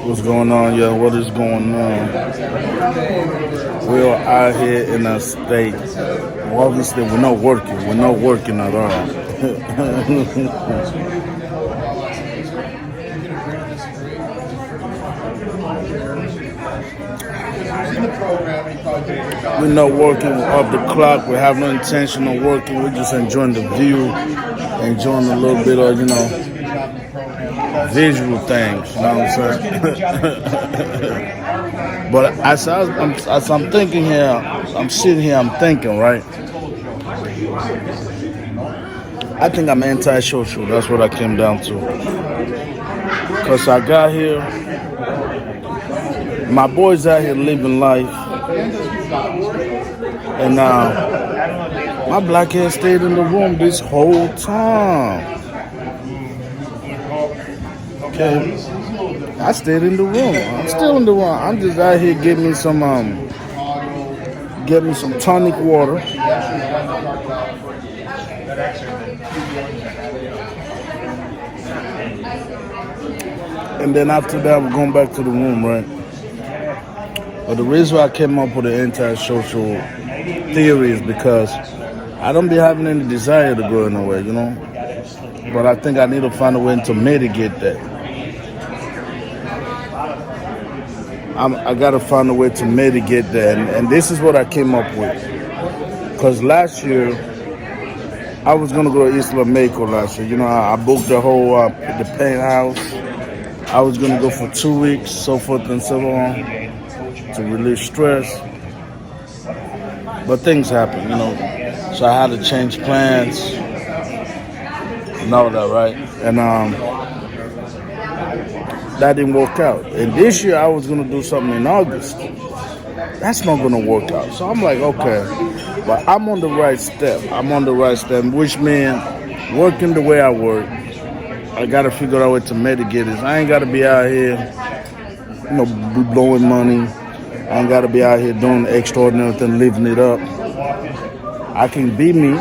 What's going on, yo? What is going on? We're out here in a state. Well, obviously, we're not working. We're not working at all. We're not working off the clock. We have no intention of working. We're just enjoying the view, enjoying a little bit of, visual things. You know what I'm saying? But as I'm thinking here, I'm sitting here, I'm thinking, right? I think I'm anti-social. That's what I came down to. Because I got here, my boys out here living life, and my black ass stayed in the room this whole time. Okay, I stayed in the room. I'm still in the room. I'm just out here getting me some tonic water. And then after that, we're going back to the room, right? But the reason why I came up with the anti-social theory is because I don't be having any desire to go anywhere, But I think I need to find a way to mitigate that. I got to find a way to mitigate that. And this is what I came up with. Because last year, I was going to go to Isla Mexico last year. I booked the whole the penthouse. I was going to go for 2 weeks, so forth and so on, to relieve stress. But things happen, So I had to change plans and all that, right? And that didn't work out. And this year I was going to do something in August. That's not going to work out. So I'm like, okay, but I'm on the right step. Which means working the way I work. I got to figure out a way to mitigate this. I ain't got to be out here, blowing money. I ain't got to be out here doing the extraordinary thing, living it up. I can be me,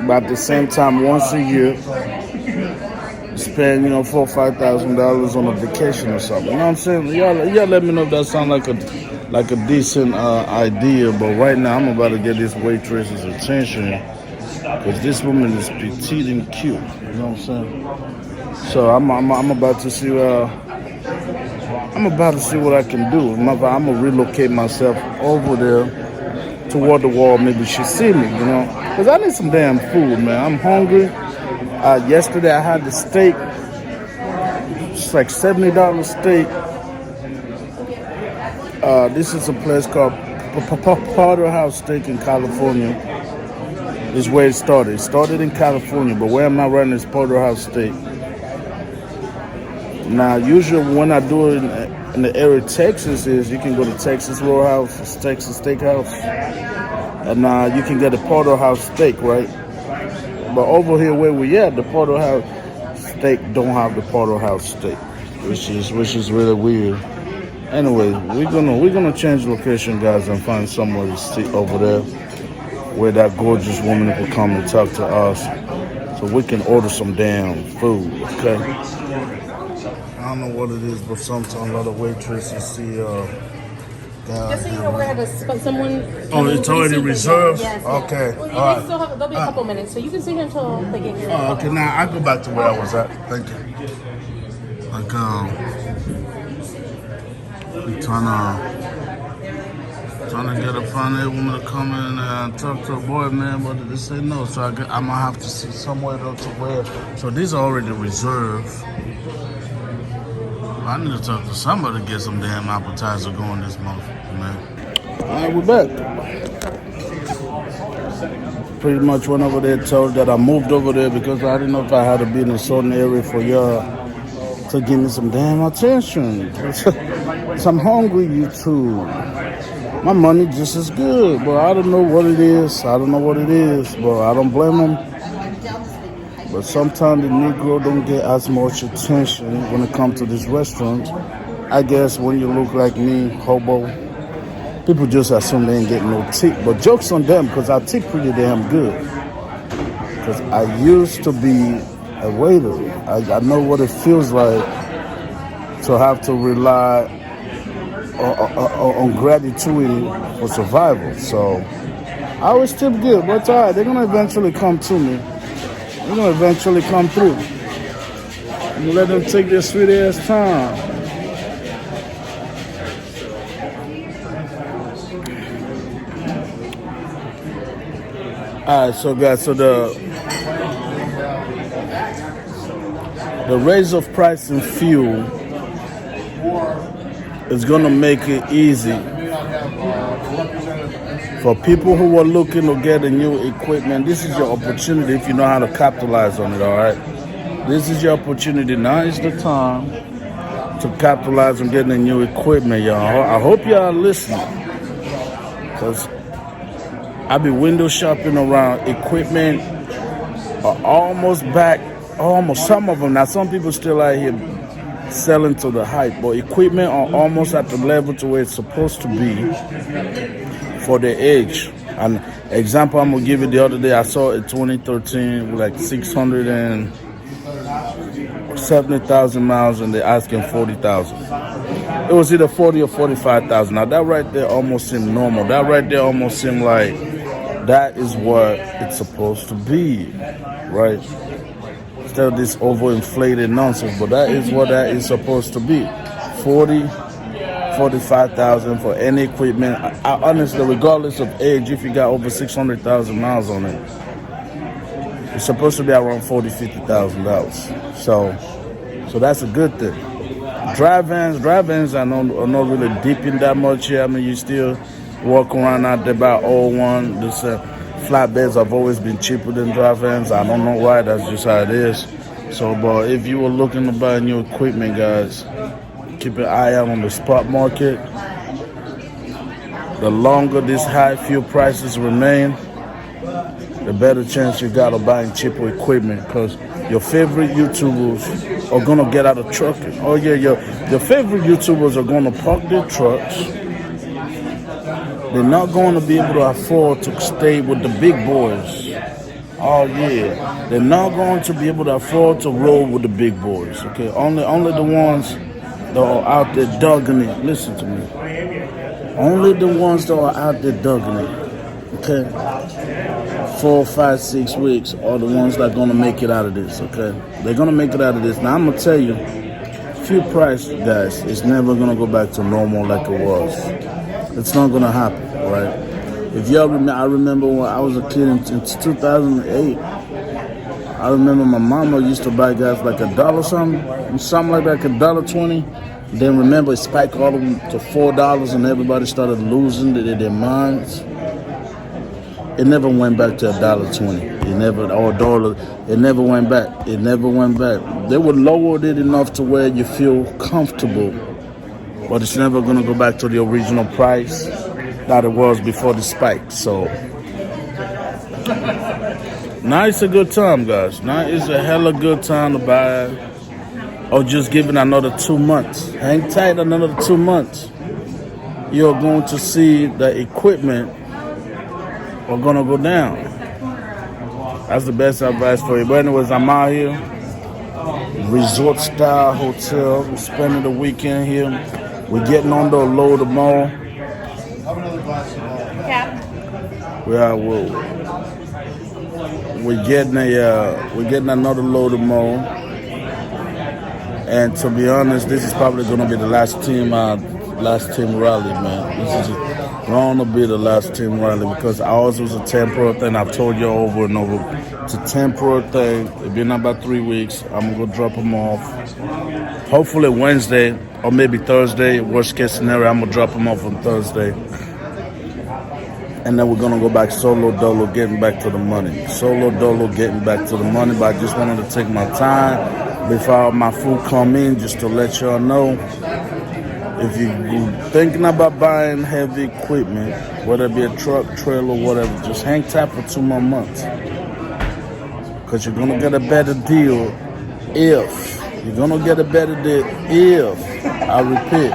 but at the same time, once a year, spend, $4,000 or $5,000 on a vacation or something. You know what I'm saying? Y'all let me know if that sounds like a decent idea. But right now, I'm about to get this waitress's attention because this woman is petite and cute. You know what I'm saying? So I'm about to see. I'm about to see what I can do. I'm gonna relocate myself over there toward the wall. Maybe she see me, because I need some damn food, man. I'm hungry. Yesterday I had the steak. It's like $70 steak. This is a place called Porterhouse Steak in California. Is where it started. It started in California, but where I'm at right now is Porterhouse Steak. Now, usually when I do it in the area of Texas is you can go to Texas Roadhouse, Texas Steakhouse, and you can get a Porterhouse steak, right? But over here where we at, the Porterhouse steak don't have the Porterhouse steak, which is really weird. Anyway, we're gonna change location, guys, and find somewhere to sit over there where that gorgeous woman will come and talk to us, so we can order some damn food, okay? I don't know what it is, but sometimes a lot of waitresses see just so you know, we're gonna have someone. Oh, it's already reserved? Yes. Okay. Well, all right. There'll be a couple minutes, so you can sit here until they get here. Oh, okay. Now I go back to where I was at. Thank you. Like, I'm trying to get a funny woman to come in and talk to a boy, man, but they say no. So I'm gonna have to see somewhere else to wear. So these are already reserved. I need to talk to somebody to get some damn appetizer going this month, man. All right, we're back. Pretty much went over there, told that I moved over there because I didn't know if I had to be in a certain area for y'all to give me some damn attention. So I'm hungry, you too. My money just as good, but I don't know what it is. But I don't blame them. But sometimes the Negro don't get as much attention when it comes to this restaurant. I guess when you look like me, hobo, People just assume they ain't getting no tip, but jokes on them because I tip pretty damn good. Because I used to be a waiter. I know what it feels like to have to rely on gratitude for survival. So I always tip good, but it's all right. They're gonna eventually come to me. They're gonna eventually come through. And let them take their sweet ass time. All right, so guys, so the raise of price in fuel is gonna make it easy for people who are looking to get a new equipment. This is your opportunity if you know how to capitalize on it. All right, this is your opportunity. Now is the time to capitalize on getting a new equipment, y'all. I hope y'all listening, because I be window shopping around equipment are almost back, almost some of them. Now some people still out here selling to the hype, but equipment are almost at the level to where it's supposed to be for their age. An example I'm gonna give you: the other day I saw a 2013 with like 670,000 miles, and they're asking 40,000. It was either 40 or 45,000. Now that right there almost seemed normal. That right there almost seemed like that is what it's supposed to be, right? Instead of this overinflated nonsense, but that is what that is supposed to be. 40, 45,000 for any equipment. I honestly, regardless of age, if you got over 600,000 miles on it, it's supposed to be around $40,000, $50,000. So that's a good thing. Drive vans are not really dipping that much here. I mean, you still walk around out there by 01. This flatbeds have always been cheaper than drive vans. I don't know why. That's just how it is. So, but if you were looking to buy new equipment, guys, keep an eye out on the spot market. The longer these high fuel prices remain, the better chance you got of buying cheaper equipment, because your favorite YouTubers are gonna get out of trucking. Oh yeah, your favorite YouTubers are gonna park their trucks. They're not going to be able to afford to stay with the big boys. Oh yeah, they're not going to be able to afford to roll with the big boys. Okay, only the ones that are out there dogging it. Listen to me. Only the ones that are out there dogging it. Okay, 4, 5, 6 weeks are the ones that are going to make it out of this. Okay, they're going to make it out of this. Now I'm gonna tell you, fuel price, guys, is never going to go back to normal like it was. It's not gonna happen, right? If y'all remember, I remember when I was a kid in 2008. I remember my mama used to buy gas like $1 something like that, like $1.20. Then remember it spiked all the way to $4, and everybody started losing their minds. It never went back to $1.20. It never, or $1. It never went back. It never went back. They would lower it enough to where you feel comfortable, but it's never going to go back to the original price that it was before the spike. So now it's a good time, guys. Now it's a hella good time to buy, or just give it another 2 months. Hang tight another 2 months. You're going to see the equipment are going to go down. That's the best advice for you. But anyways, I'm out here. Resort style hotel. We're spending the weekend here. We're getting on the load of more. Yeah. We're getting another load of more. And to be honest, this is probably gonna be the last team rally, man. This is gonna be the last team rally, because ours was a temporary thing. I've told you over and over. It's a temporary thing. It's been about 3 weeks. I'm gonna go drop them off. Hopefully Wednesday or maybe Thursday. Worst case scenario, I'm gonna drop them off on Thursday. And then we're gonna go back solo dolo, getting back to the money. Solo dolo, getting back to the money. But I just wanted to take my time before my food come in, just to let y'all know. If you're thinking about buying heavy equipment, whether it be a truck, trailer, whatever, just hang tight for 2 more months. Because you're gonna get a better deal if. You're gonna get a better deal if. I repeat,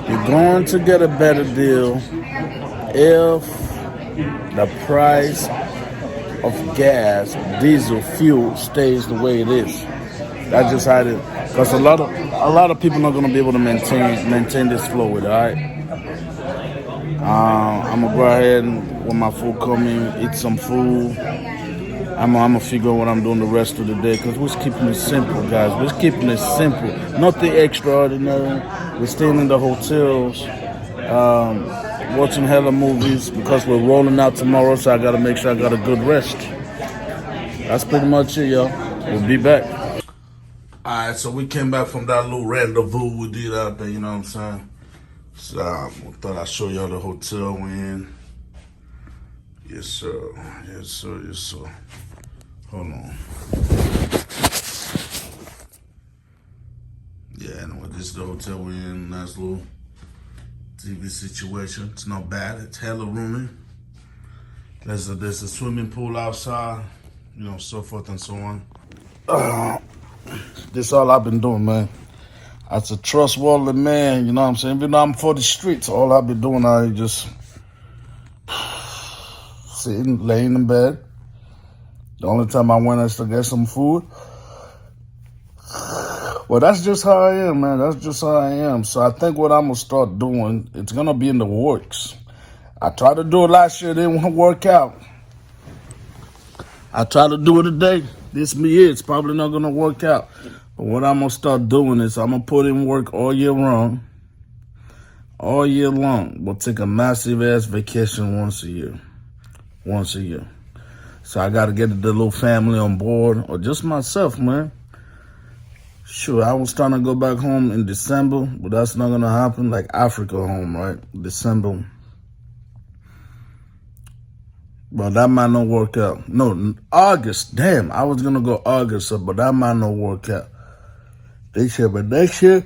you're going to get a better deal if the price of gas, diesel, fuel stays the way it is. That's just how it is. Because a lot of people not gonna be able to maintain this flow with it. All right. I'm gonna go ahead and when my food come in, eat some food. I'm gonna figure out what I'm doing the rest of the day because we're keeping it simple, guys. We're keeping it simple, nothing extraordinary. We're staying in the hotels, watching hella movies because we're rolling out tomorrow. So I gotta make sure I got a good rest. That's pretty much it, y'all. We'll be back. All right, so we came back from that little rendezvous we did out there. You know what I'm saying? So I thought I'd show y'all the hotel we're in. Yes, sir. Yes, sir. Yes, sir. Hold on. Yeah, anyway, this is the hotel we're in. Nice little TV situation. It's not bad. It's hella roomy. There's a swimming pool outside, you know, so forth and so on. This is all I've been doing, man. As a trustworthy man, you know what I'm saying? Even though I'm for the streets, all I've been doing now is just sitting, laying in bed. The only time I went is to get some food. Well, that's just how I am, man. That's just how I am. So I think what I'm going to start doing, it's going to be in the works. I tried to do it last year. It didn't work out. I tried to do it today. This year, it's probably not going to work out. But what I'm going to start doing is I'm going to put in work all year round. All year long. We'll take a massive-ass vacation once a year. Once a year. So I got to get the little family on board, or just myself, man. Sure, I was trying to go back home in December, but that's not going to happen. Like Africa home, right? December. But that might not work out. No, August. Damn, I was going to go August, but that might not work out. This year, but next year,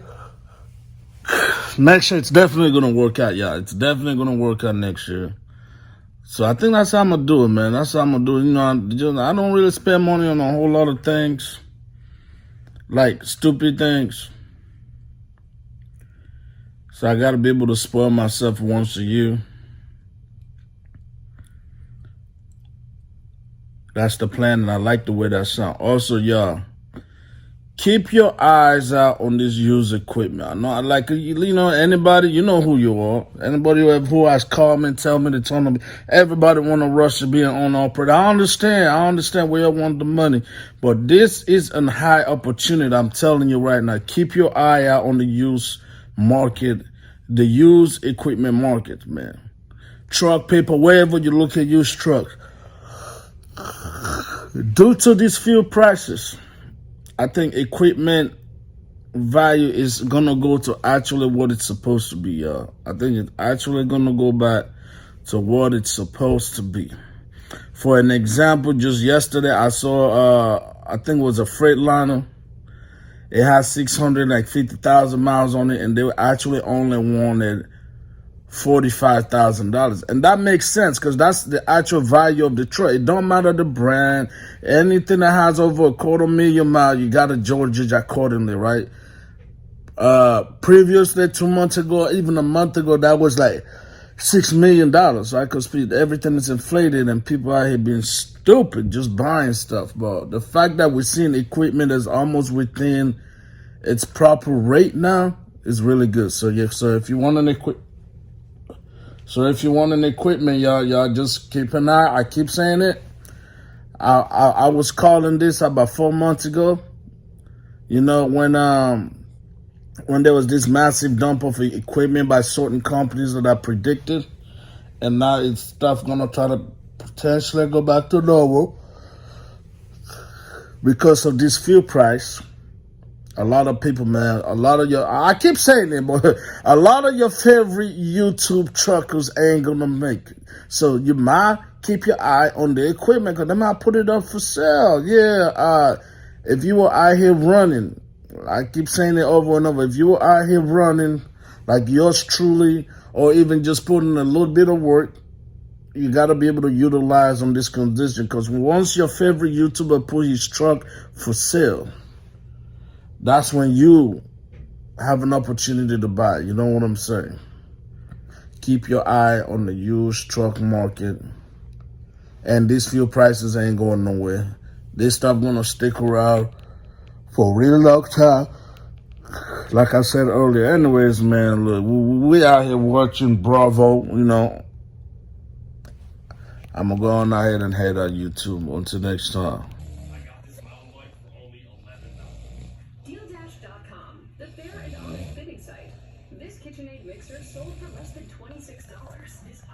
it's definitely going to work out, y'all. It's definitely going to work out next year. So I think that's how I'm going to do it, man. That's how I'm going to do it. You know, I don't really spend money on a whole lot of things. Like stupid things. So I got to be able to spoil myself once a year. That's the plan, and I like the way that sounds. Also, y'all, keep your eyes out on this used equipment. I know, like, you know, anybody, you know who you are. Anybody who has called me and tell me to tell me, everybody want to rush to be an owner-operator. I understand where you want the money. But this is a high opportunity, I'm telling you right now. Keep your eye out on the used market, the used equipment market, man. Truck, paper, wherever you look at used trucks. Due to these fuel prices, I think equipment value is going to go to actually what it's supposed to be, y'all. I think it's actually going to go back to what it's supposed to be. For an example, just yesterday, I saw, I think it was a Freightliner. It has 650,000 miles on it, and they actually only wanted $45,000. And that makes sense because that's the actual value of the truck. It don't matter the brand. Anything that has over 250,000 miles, you got to judge accordingly, right? Previously, 2 months ago, even a month ago, that was like $6 million, right? Because everything is inflated and people out here being stupid, just buying stuff. But the fact that we're seeing equipment that's almost within its proper rate now is really good. So yeah, so if you want an equipment, y'all just keep an eye. I keep saying it. I was calling this about 4 months ago. You know, when there was this massive dump of equipment by certain companies that I predicted, and now it's stuff gonna try to potentially go back to normal because of this fuel price. A lot of people, man, I keep saying it, but a lot of your favorite YouTube truckers ain't gonna make it. So you might keep your eye on the equipment because they might put it up for sale. Yeah, if you were out here running, I keep saying it over and over, if you were out here running like yours truly, or even just putting a little bit of work, you got to be able to utilize on this condition because once your favorite YouTuber put his truck for sale, that's when you have an opportunity to buy. You know what I'm saying? keep your eye on the used truck market. And these fuel prices ain't going nowhere. This stuff gonna stick around for a really long time. Like I said earlier. Anyways, man, look, we out here watching Bravo, you know. I'm gonna go on ahead and head on YouTube. Until next time. Dealdash.com, the fair and honest bidding site. This KitchenAid mixer sold for less than $26.